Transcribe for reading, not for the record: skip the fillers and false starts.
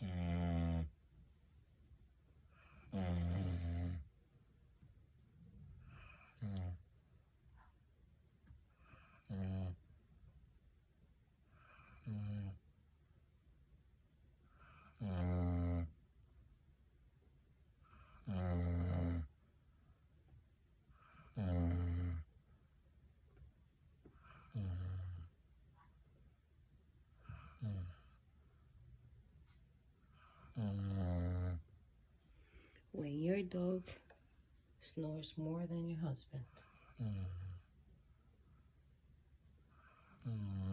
Mm, mm, mm, mm, mm, mm, mm, mm, mm, When your dog snores more than your husband, mm, mm.